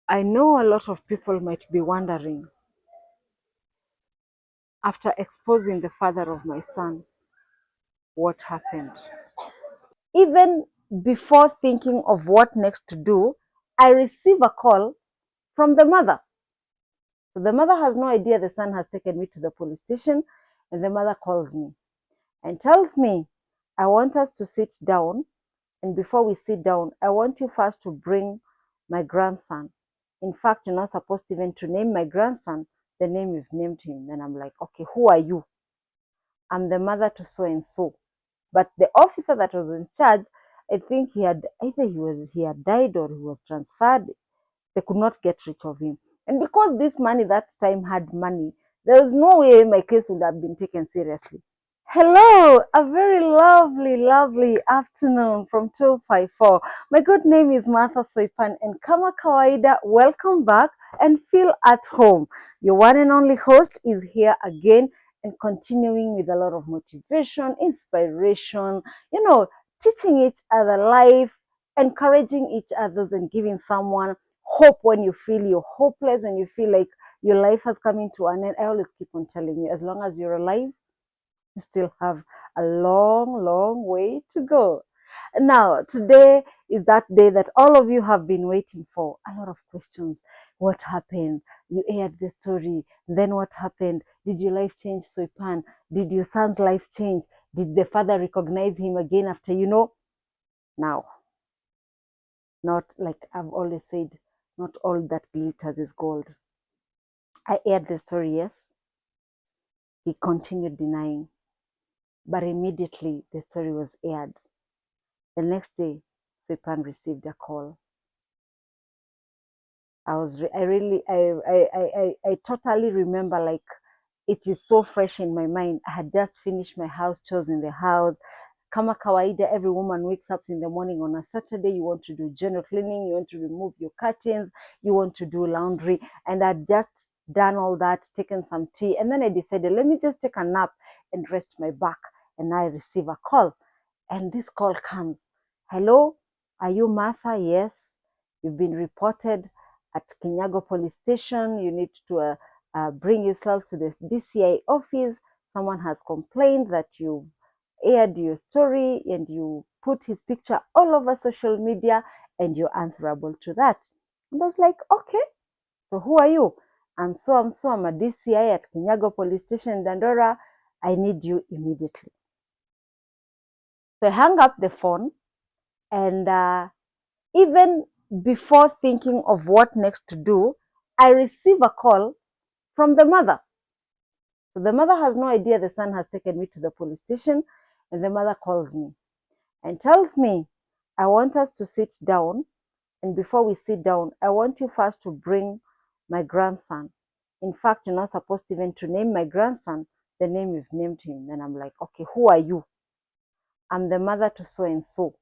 I know a lot of people might be wondering, after exposing the father of my son, what happened? Even before thinking of what next to do, I receive a call from the mother. So the mother has no idea the son has taken me to the police station, and the mother calls me and tells me, I want us to sit down. And before we sit down, I want you first to bring my grandson. In fact, you're not supposed even to name my grandson the name you've named him. And I'm like, okay, who are you? I'm the mother to so and so. But the officer that was in charge, I think he had either he had died or he was transferred. They could not get rid of him. And because this money that time had money, there was no way my case would have been taken seriously. Hello, a very lovely afternoon from 254. My good name is Martha Soipan, and kama kawaida, welcome back and feel at home. Your one and only host is here again and continuing with a lot of motivation, inspiration, teaching each other life, encouraging each other, and giving someone hope when you feel you're hopeless and you feel like your life has come into an end. I always keep on telling you, as long as you're alive, you still have a long way to go. Now, today is that day that all of you have been waiting for. A lot of questions. What happened? You aired the story. Then what happened? Did your life change, Soipan? Did your son's life change? Did the father recognize him again after, Now, not like I've always said, not all that glitters is gold. I aired the story, yes. He continued denying. But immediately the story was aired. The next day, Soipan received a call. I totally remember, like, it is so fresh in my mind. I had just finished my house chores in the house. Kama kawaida, every woman wakes up in the morning on a Saturday. You want to do general cleaning, you want to remove your curtains, you want to do laundry. And I'd just done all that, taken some tea. And then I decided, let me just take a nap and rest my back. And I receive a call. And this call comes. Hello, are you Martha? Yes. You've been reported at Kinyago police station. You need to bring yourself to the DCI office. Someone has complained that you aired your story and you put his picture all over social media and you're answerable to that. And I was like, okay, so who are you? I'm a DCI at Kinyago police station in Dandora. I need you immediately. So I hung up the phone, and even before thinking of what next to do, I receive a call from the mother. So the mother has no idea the son has taken me to the police station, and the mother calls me and tells me, I want us to sit down. And before we sit down, I want you first to bring my grandson. In fact, you're not supposed even to name my grandson the name you've named him. And I'm like, okay, who are you? I'm the mother to so and so.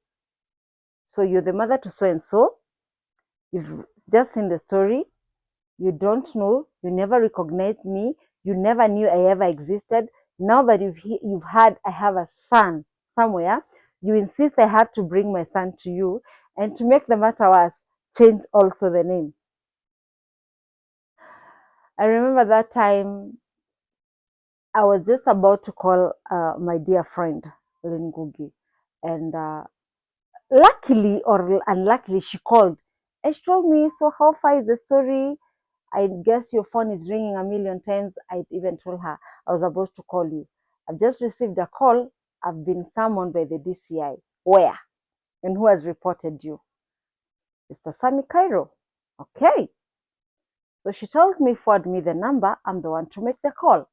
So you're the mother to so and so. You've just seen the story. You don't know. You never recognized me. You never knew I ever existed. Now that you've heard I have a son somewhere, you insist I had to bring my son to you, and to make the matter worse, change also the name. I remember that time I was just about to call my dear friend Lingugi, and luckily or unluckily, she called and she told me, so how far is the story? I guess your phone is ringing a million times. I even told her I was about to call you. I've just received a call. I've been summoned by the DCI. Where? And who has reported you? Mr. Sami Cairo. Okay. So she tells me, forward me the number. I'm the one to make the call.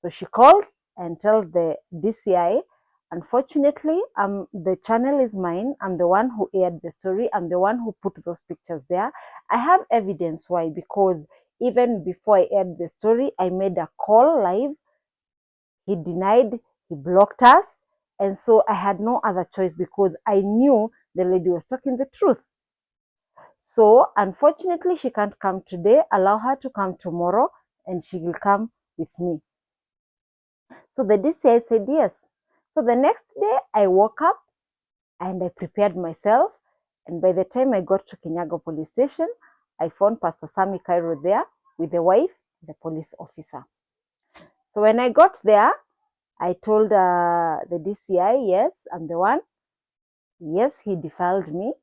So she calls and tells the DCI, unfortunately, the channel is mine. I'm the one who aired the story. I'm the one who put those pictures there. I have evidence. Why? Because even before I aired the story, I made a call live. He denied, he blocked us. And so I had no other choice because I knew the lady was talking the truth. So unfortunately, she can't come today. Allow her to come tomorrow and she will come with me. So the DCI said yes. So the next day I woke up and I prepared myself. And by the time I got to Kinyago police station, I found Pastor Sammy Cairo there with the wife, the police officer. So when I got there, I told the DCI, yes, I'm the one. Yes, he defiled me.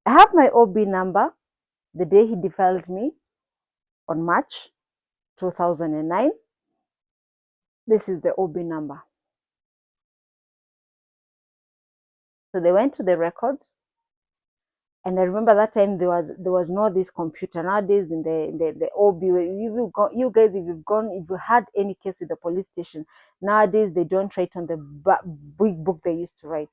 I have my OB number the day he defiled me on March 2009. This is the OB number. So they went to the records, and I remember that time there was no this computer. Nowadays in the OB, you guys, if you had any case with the police station, nowadays they don't write on the big book they used to write.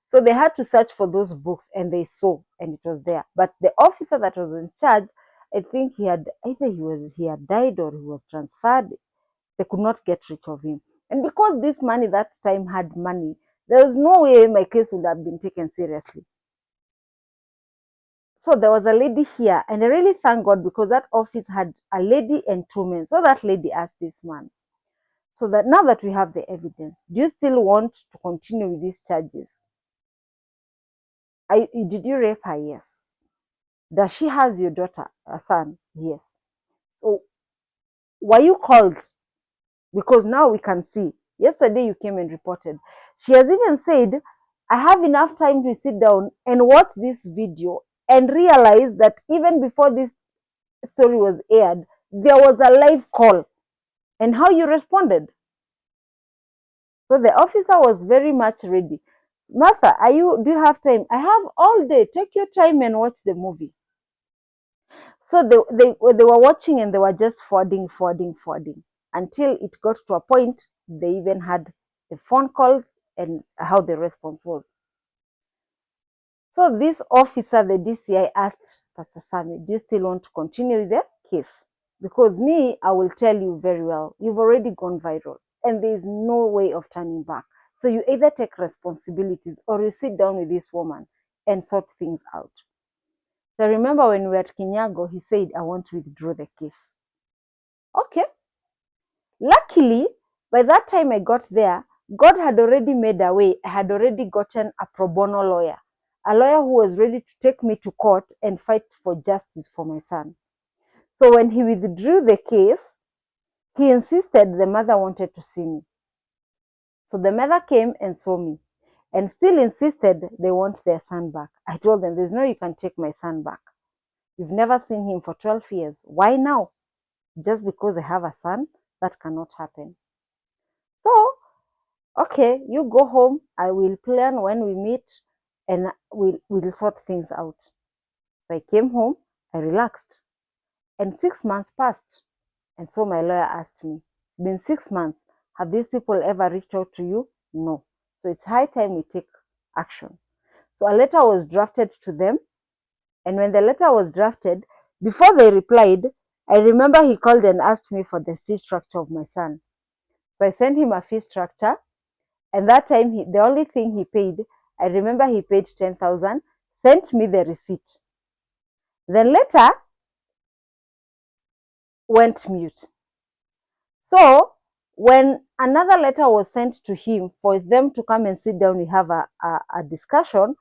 So they had to search for those books, and they saw, and it was there. But the officer that was in charge, I think he had died or he was transferred. They could not get rid of him. And because this money that time had money, there was no way my case would have been taken seriously. So there was a lady here, and I really thank God because that office had a lady and two men. So that lady asked this man, so that now that we have the evidence, do you still want to continue with these charges? Did you rape her? Yes. Does she has your daughter, a son? Yes. So were you called? Because now we can see. Yesterday you came and reported. She has even said, I have enough time to sit down and watch this video and realize that even before this story was aired, there was a live call. And how you responded. So the officer was very much ready. Martha, do you have time? I have all day. Take your time and watch the movie. So they were watching, and they were just forwarding until it got to a point they even had the phone calls and how the response was. So this officer, the DCI, asked Pastor Sammy, do you still want to continue with the case? Because me, I will tell you very well, you've already gone viral and there is no way of turning back. So you either take responsibilities or you sit down with this woman and sort things out. So I remember when we were at Kinyago, he said, I want to withdraw the case. Okay. Luckily, by that time I got there, God had already made a way. I had already gotten a pro bono lawyer, a lawyer who was ready to take me to court and fight for justice for my son. So when he withdrew the case, he insisted the mother wanted to see me. So the mother came and saw me and still insisted they want their son back. I told them, there's no way you can take my son back. You've never seen him for 12 years. Why now? Just because I have a son? That cannot happen. So, okay, you go home. I will plan when we meet and we'll sort things out. So I came home, I relaxed. And 6 months passed. And so my lawyer asked me, it's been 6 months. Have these people ever reached out to you? No. So it's high time we take action. So a letter was drafted to them. And when the letter was drafted, before they replied, I remember he called and asked me for the fee structure of my son. So I sent him a fee structure. And that time, the only thing he paid, I remember he paid 10,000, sent me the receipt. The letter went mute. So when another letter was sent to him for them to come and sit down, we have a discussion,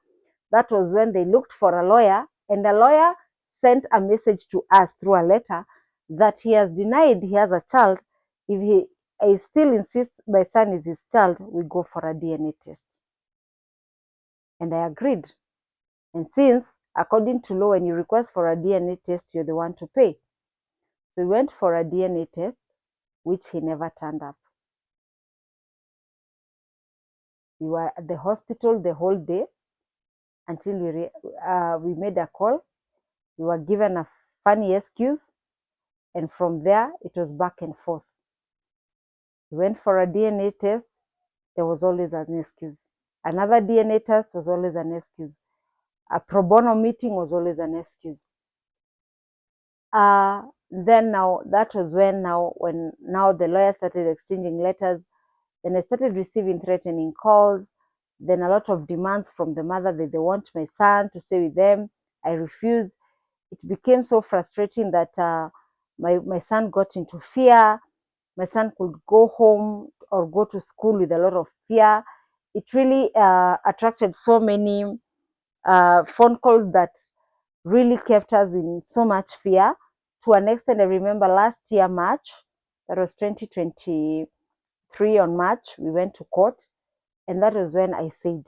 that was when they looked for a lawyer, and the lawyer sent a message to us through a letter that he has denied he has a child. If he still insists my son is his child, we go for a DNA test. And I agreed. And since, according to law, when you request for a DNA test, you're the one to pay. So we went for a DNA test, which he never turned up. We were at the hospital the whole day until we made a call. We were given a funny excuse, and from there, it was back and forth. We went for a DNA test. There was always an excuse. Another DNA test was always an excuse. A pro bono meeting was always an excuse. Then now, that was when the lawyer started exchanging letters. Then I started receiving threatening calls. Then a lot of demands from the mother that they want my son to stay with them. I refused. It became so frustrating that my son got into fear. My son could go home or go to school with a lot of fear. It really attracted so many phone calls that really kept us in so much fear. To an extent, I remember last year, March, that was 2023 on March, we went to court. And that was when I said,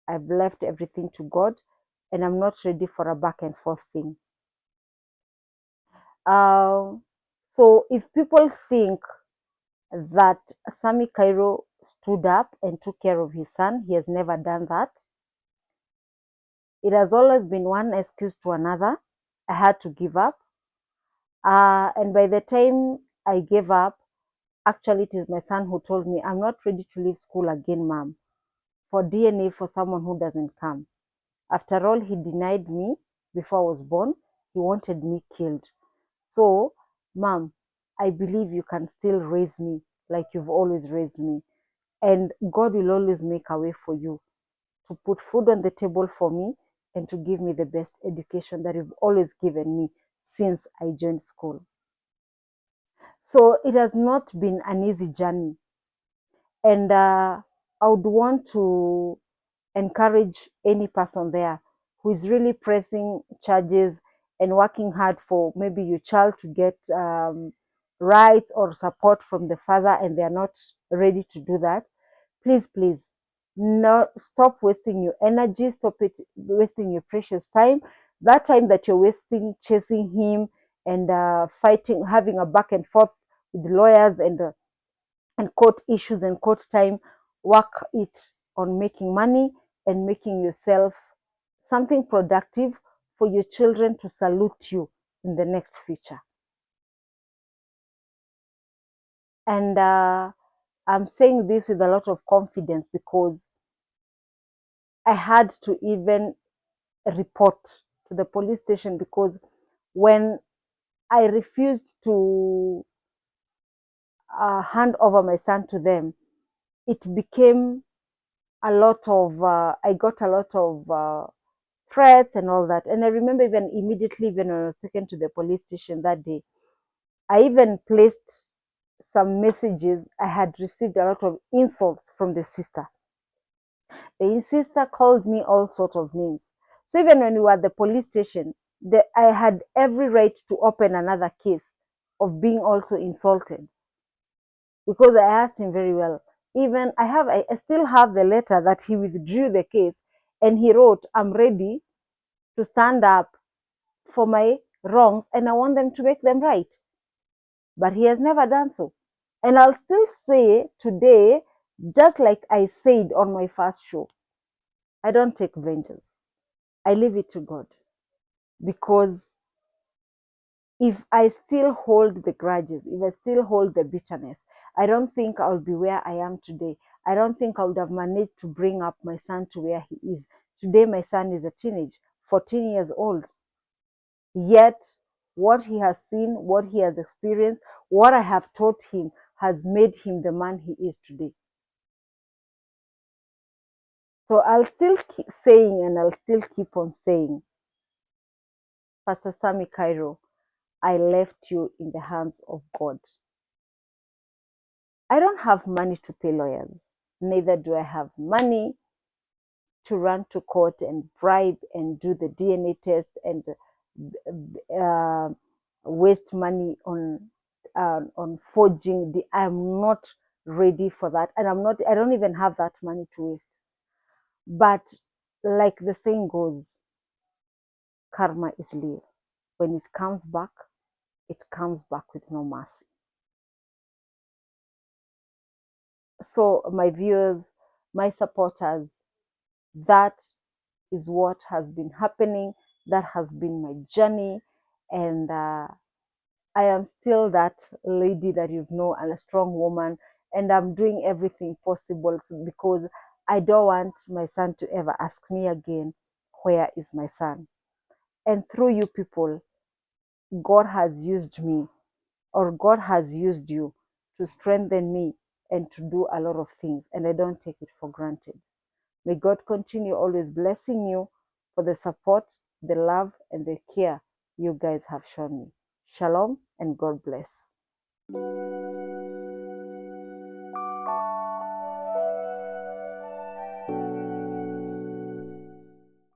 I've left everything to God and I'm not ready for a back and forth thing. So if people think that Sami Cairo stood up and took care of his son, he has never done that. It has always been one excuse to another. I had to give up. And by the time I gave up, actually, it is my son who told me, I'm not ready to leave school again, mom, for DNA for someone who doesn't come. After all, he denied me before I was born. He wanted me killed. So, mom, I believe you can still raise me like you've always raised me. And God will always make a way for you to put food on the table for me and to give me the best education that you've always given me since I joined school. So it has not been an easy journey. And I would want to encourage any person there who is really pressing charges and working hard for maybe your child to get rights or support from the father and they are not ready to do that. Please, please, no, stop wasting your energy, stop it wasting your precious time. That time that you're wasting chasing him and fighting, having a back and forth with lawyers and court issues and court time, work it on making money and making yourself something productive for your children to salute you in the next future. And I'm saying this with a lot of confidence because I had to even report to the police station because when I refused to hand over my son to them, it became a lot of, I got a lot of threats and all that. And I remember even immediately, even when I was taken to the police station that day, I even placed some messages. I had received a lot of insults from the sister. The sister called me all sorts of names. So even when we were at the police station, I had every right to open another case of being also insulted because I asked him very well. Even I still have the letter that he withdrew the case and he wrote, I'm ready to stand up for my wrongs and I want them to make them right. But he has never done so. And I'll still say today, just like I said on my first show, I don't take vengeance. I leave it to God. Because if I still hold the grudges, if I still hold the bitterness, I don't think I'll be where I am today. I don't think I would have managed to bring up my son to where he is. Today, my son is a teenage, 14 years old. Yet, what he has seen, what he has experienced, what I have taught him has made him the man he is today. So I'll still keep saying and I'll still keep on saying, Pastor Sami Cairo, I left you in the hands of God. I don't have money to pay lawyers. Neither do I have money to run to court and bribe and do the DNA test and uh, waste money on forging. I'm not ready for that, and I don't even have that money to waste. But like the saying goes, karma is real. When it comes back with no mercy. So my viewers, my supporters, that is what has been happening. That has been my journey, and I am still that lady that you know, and a strong woman, and I'm doing everything possible because I don't want my son to ever ask me again, where is my son? And through you people, God has used me, or God has used you to strengthen me and to do a lot of things, and I don't take it for granted. May God continue always blessing you for the support, the love, and the care you guys have shown me. Shalom and God bless.